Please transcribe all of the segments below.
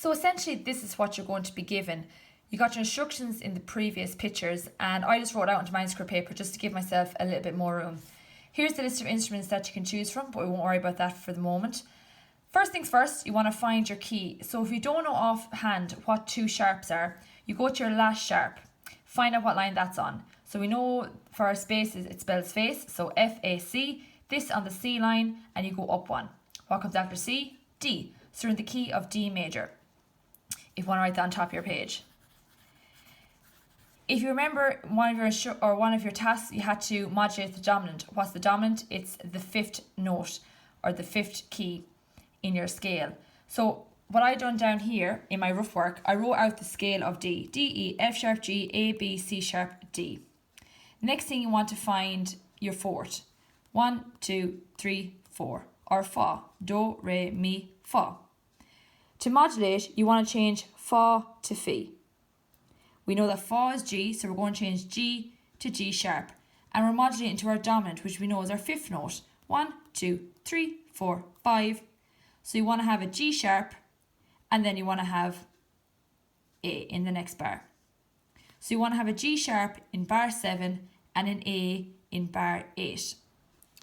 So essentially this is what you're going to be given. You got your instructions in the previous pictures and I just wrote out onto manuscript paper just to give myself a little bit more room. Here's the list of instruments that you can choose from, but we won't worry about that for the moment. First things first, you want to find your key. So if you don't know offhand what two sharps are, you go to your last sharp, find out what line that's on. So we know for our spaces it spells face, so F-A-C, this on the C line, and you go up one. What comes after C? D. So you're in the key of D major, if you want to write that on top of your page. If you remember one of your tasks, you had to modulate the dominant. What's the dominant? It's the fifth note or the fifth key in your scale. So what I done down here in my rough work, I wrote out the scale of D. D, E, F sharp, G, A, B, C sharp, D. Next thing you want to find your fourth. 1, 2, 3, 4. Or Fa. Do, Re, Mi, Fa. To modulate, you want to change Fa to Fi. We know that Fa is G, so we're going to change G to G sharp. And we're modulating to our dominant, which we know is our fifth note. 1, 2, 3, 4, 5. So you want to have a G sharp, and then you want to have A in the next bar. So you want to have a G sharp in bar 7 and an A in bar 8.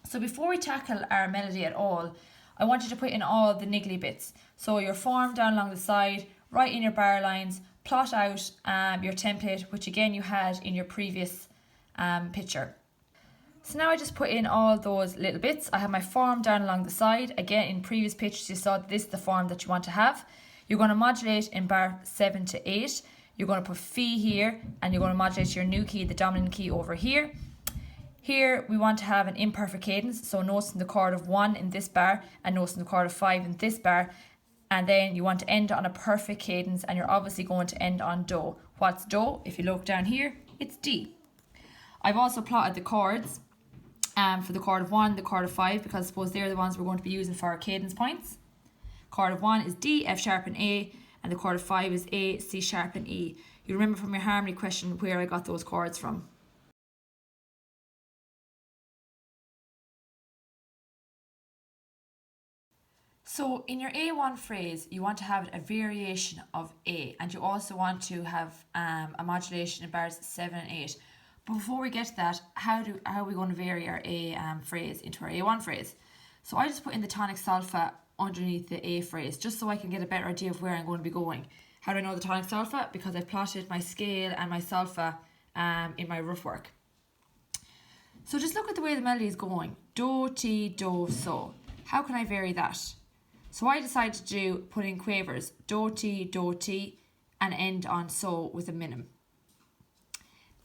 So before we tackle our melody at all, I want you to put in all the niggly bits. So your form down along the side, write in your bar lines, plot out your template, which again you had in your previous picture. So now I just put in all those little bits. I have my form down along the side. Again, in previous pictures you saw this is the form that you want to have. You're going to modulate in bar 7 to 8. You're going to put Fi here, and you're going to modulate your new key, the dominant key, over here. Here we want to have an imperfect cadence, so notes in the chord of 1 in this bar and notes in the chord of 5 in this bar. And then you want to end on a perfect cadence, and you're obviously going to end on Do. What's Do? If you look down here, it's D. I've also plotted the chords for the chord of 1, the chord of 5, because I suppose they're the ones we're going to be using for our cadence points. Chord of 1 is D, F sharp and A, and the chord of 5 is A, C sharp and E. You remember from your harmony question where I got those chords from. So in your A1 phrase, you want to have a variation of A, and you also want to have a modulation in bars 7 and 8. But before we get to that, how are we going to vary our A phrase into our A1 phrase? So I just put in the tonic solfa underneath the A phrase, just so I can get a better idea of where I'm going to be going. How do I know the tonic solfa? Because I've plotted my scale and my solfa in my rough work. So just look at the way the melody is going. Do, ti, do, so. How can I vary that? So I decided to put in quavers, do, ti, and end on so with a minim.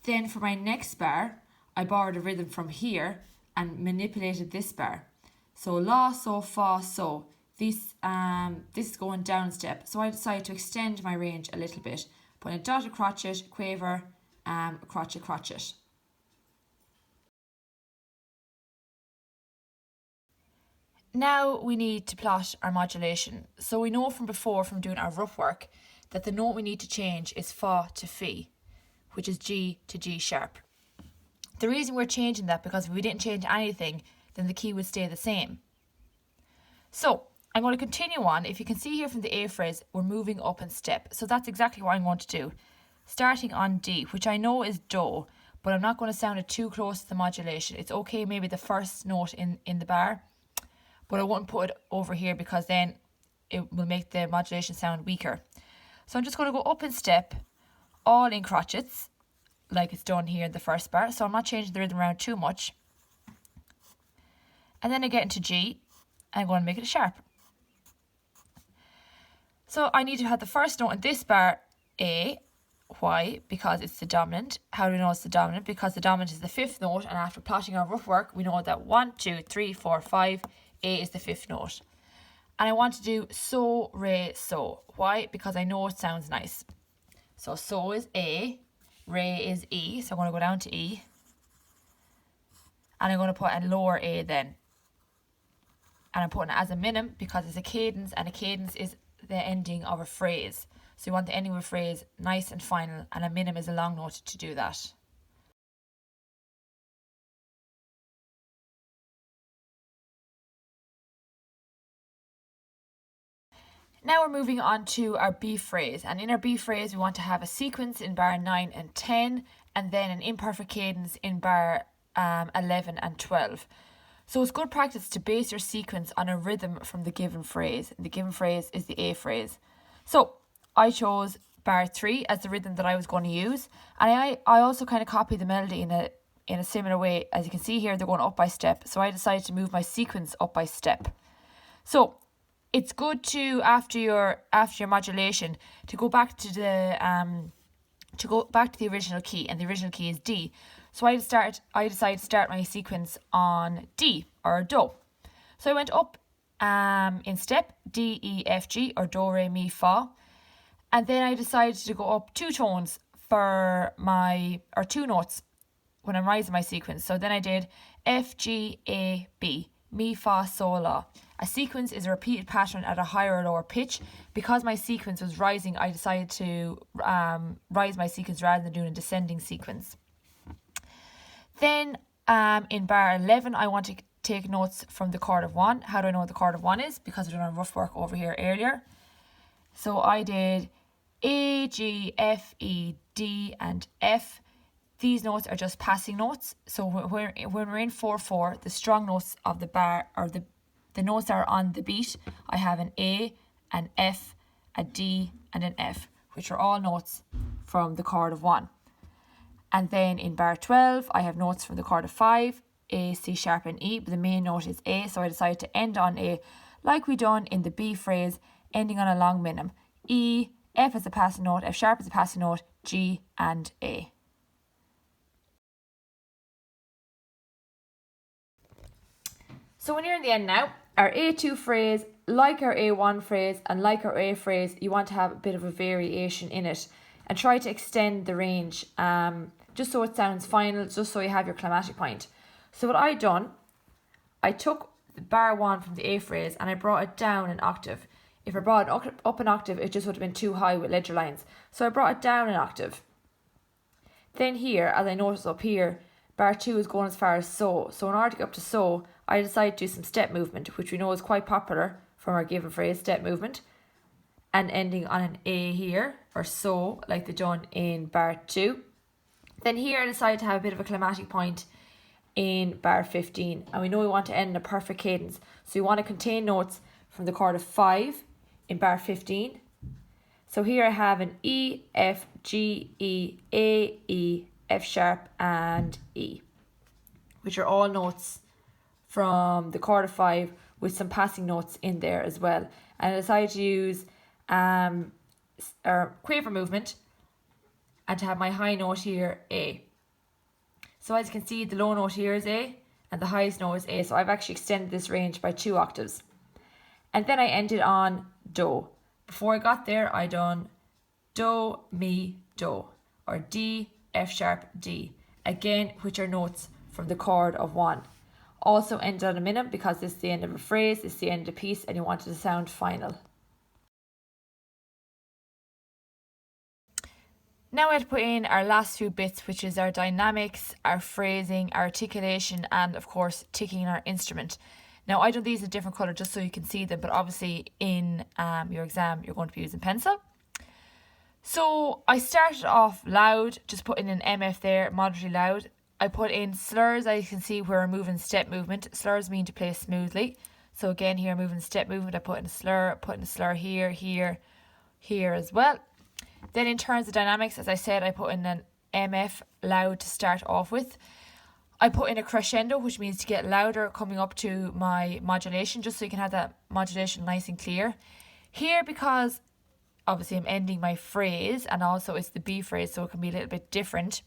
Then for my next bar, I borrowed a rhythm from here and manipulated this bar. So la, so, fa, so. This is going down a step. So I decided to extend my range a little bit. Put in a dotted crotchet, quaver, crotchet, crotchet. Now we need to plot our modulation. So we know from before, from doing our rough work, that the note we need to change is Fa to Fi, which is G to G sharp. The reason we're changing that, because if we didn't change anything, then the key would stay the same. So I'm going to continue on. If you can see here from the A phrase, we're moving up in step. So that's exactly what I'm going to do. Starting on D, which I know is Do, but I'm not going to sound it too close to the modulation. It's okay, maybe the first note in the bar, but I won't put it over here because then it will make the modulation sound weaker. So I'm just going to go up in step, all in crotchets, like it's done here in the first bar. So I'm not changing the rhythm around too much. And then I get into G, and I'm going to make it a sharp. So I need to have the first note in this bar, A. Why? Because it's the dominant. How do we know it's the dominant? Because the dominant is the fifth note, and after plotting our rough work, we know that 1, 2, 3, 4, 5, A is the fifth note. And I want to do so, re, so. Why? Because I know it sounds nice. So is A, re is E, so I'm going to go down to E. And I'm going to put a lower A then. And I'm putting it as a minim because it's a cadence, and a cadence is the ending of a phrase. So you want the ending of a phrase nice and final, and a minim is a long note to do that. Now we're moving on to our B phrase, and in our B phrase we want to have a sequence in bar 9 and 10, and then an imperfect cadence in bar 11 and 12. So it's good practice to base your sequence on a rhythm from the given phrase. The given phrase is the A phrase. So I chose bar 3 as the rhythm that I was going to use, and I also kind of copied the melody in a similar way. As you can see here, they're going up by step, so I decided to move my sequence up by step. So it's good to, after your modulation, to go back to the original key, and the original key is D. So I decided to start my sequence on D, or Do. So I went up in step D, E, F, G, or Do, Re, Mi, Fa, and then I decided to go up 2 tones or 2 notes when I'm rising my sequence. So then I did F, G, A, B, Mi, Fa, Sol, La. A sequence is a repeated pattern at a higher or lower pitch. Because my sequence was rising, I decided to rise my sequence rather than doing a descending sequence. Then in bar 11, I want to take notes from the chord of 1. How do I know what the chord of 1 is? Because we've done rough work over here earlier. So I did A, G, F, E, D, and F. These notes are just passing notes. So when we're in 4/4, the strong notes of the bar, or the notes that are on the beat, I have an A, an F, a D, and an F, which are all notes from the chord of 1. And then in bar 12, I have notes from the chord of 5, A, C sharp, and E, but the main note is A, so I decided to end on A, like we done in the B phrase, ending on a long minim. E, F as a passing note, F sharp as a passing note, G, and A. So when you're in the end now, our A2 phrase, like our A1 phrase and like our A phrase, you want to have a bit of a variation in it and try to extend the range just so it sounds final, just so you have your climatic point. So what I done, I took the bar 1 from the A phrase and I brought it down an octave. If I brought it up an octave, it just would have been too high with ledger lines. So I brought it down an octave. Then here, as I noticed up here, bar 2 is going as far as So. So in order to get up to So, I decided to do some step movement, which we know is quite popular from our given phrase, step movement, and ending on an A here, or So, like they done in bar 2. Then here I decided to have a bit of a climatic point in bar 15, and we know we want to end in a perfect cadence, so we want to contain notes from the chord of 5 in bar 15. So here I have an E, F, G, E, A, E, F sharp, and E, which are all notes from the chord of 5 with some passing notes in there as well. And I decided to use quaver movement and to have my high note here, A. So as you can see, the low note here is A and the highest note is A. So I've actually extended this range by 2 octaves. And then I ended on Do. Before I got there, I done Do, Mi, Do, or D, F sharp, D. Again, which are notes from the chord of 1. Also ended on a minim because this is the end of a phrase, this is the end of a piece, and you want it to sound final. Now we have to put in our last few bits, which is our dynamics, our phrasing, our articulation, and of course ticking our instrument. Now I done these in a different colour just so you can see them, but obviously in your exam you're going to be using pencil. So I started off loud, just putting an MF there, moderately loud. I put in slurs, as you can see where I'm moving step movement. Slurs mean to play smoothly. So again here I'm moving step movement, I put in a slur here, here, here as well. Then in terms of dynamics, as I said, I put in an MF loud to start off with. I put in a crescendo, which means to get louder coming up to my modulation, just so you can have that modulation nice and clear. Here, because obviously I'm ending my phrase and also it's the B phrase, so it can be a little bit different,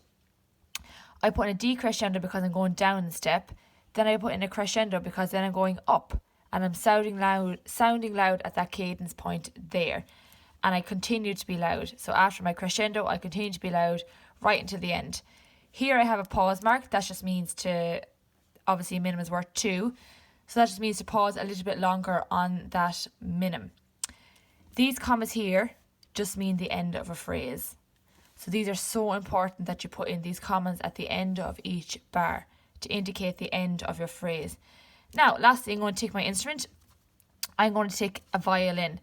I put in a decrescendo because I'm going down a step. Then I put in a crescendo because then I'm going up and I'm sounding loud at that cadence point there. And I continue to be loud. So after my crescendo, I continue to be loud right until the end. Here I have a pause mark. That just means to, obviously a minim is worth 2. So that just means to pause a little bit longer on that minim. These commas here just mean the end of a phrase. So these are so important that you put in these commas at the end of each bar to indicate the end of your phrase. Now, lastly, I'm going to take my instrument. I'm going to take a violin.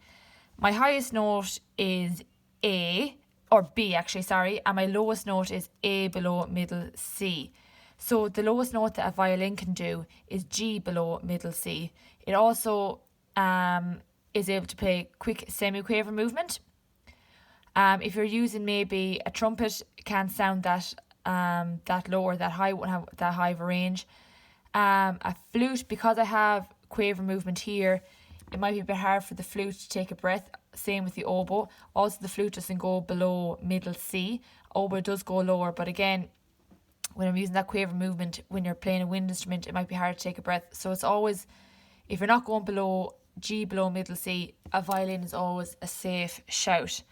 My highest note is A, or B actually, sorry, and my lowest note is A below middle C. So the lowest note that a violin can do is G below middle C. It also is able to play quick semi-quaver movement. If you're using maybe a trumpet, it can't sound that low or that high, won't have that high of a range. A flute, because I have quaver movement here, it might be a bit hard for the flute to take a breath. Same with the oboe. Also, the flute doesn't go below middle C. Oboe does go lower, but again, when I'm using that quaver movement, when you're playing a wind instrument, it might be hard to take a breath. So it's always, if you're not going below G below middle C, a violin is always a safe shout.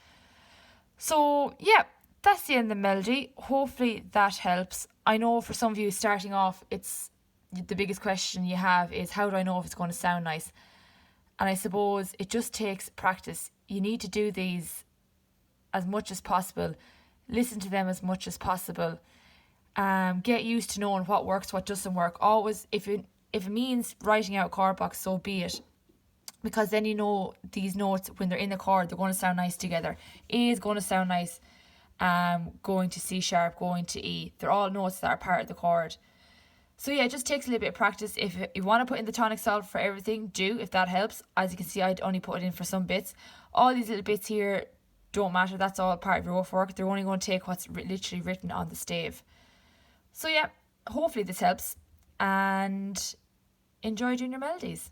So yeah, that's the end of the melody. Hopefully that helps. I know for some of you starting off, it's the biggest question you have is, how do I know if it's going to sound nice? And I suppose it just takes practice. You need to do these as much as possible. Listen to them as much as possible. Get used to knowing what works, what doesn't work. Always, if it means writing out a chord box, so be it. Because then you know these notes, when they're in the chord, they're going to sound nice together. A is going to sound nice going to C sharp, going to E. They're all notes that are part of the chord. So yeah, it just takes a little bit of practice. If you want to put in the tonic solved for everything, do, if that helps. As you can see, I'd only put it in for some bits. All these little bits here don't matter. That's all part of your rough work. They're only going to take what's literally written on the stave. So yeah, hopefully this helps, and enjoy doing your melodies.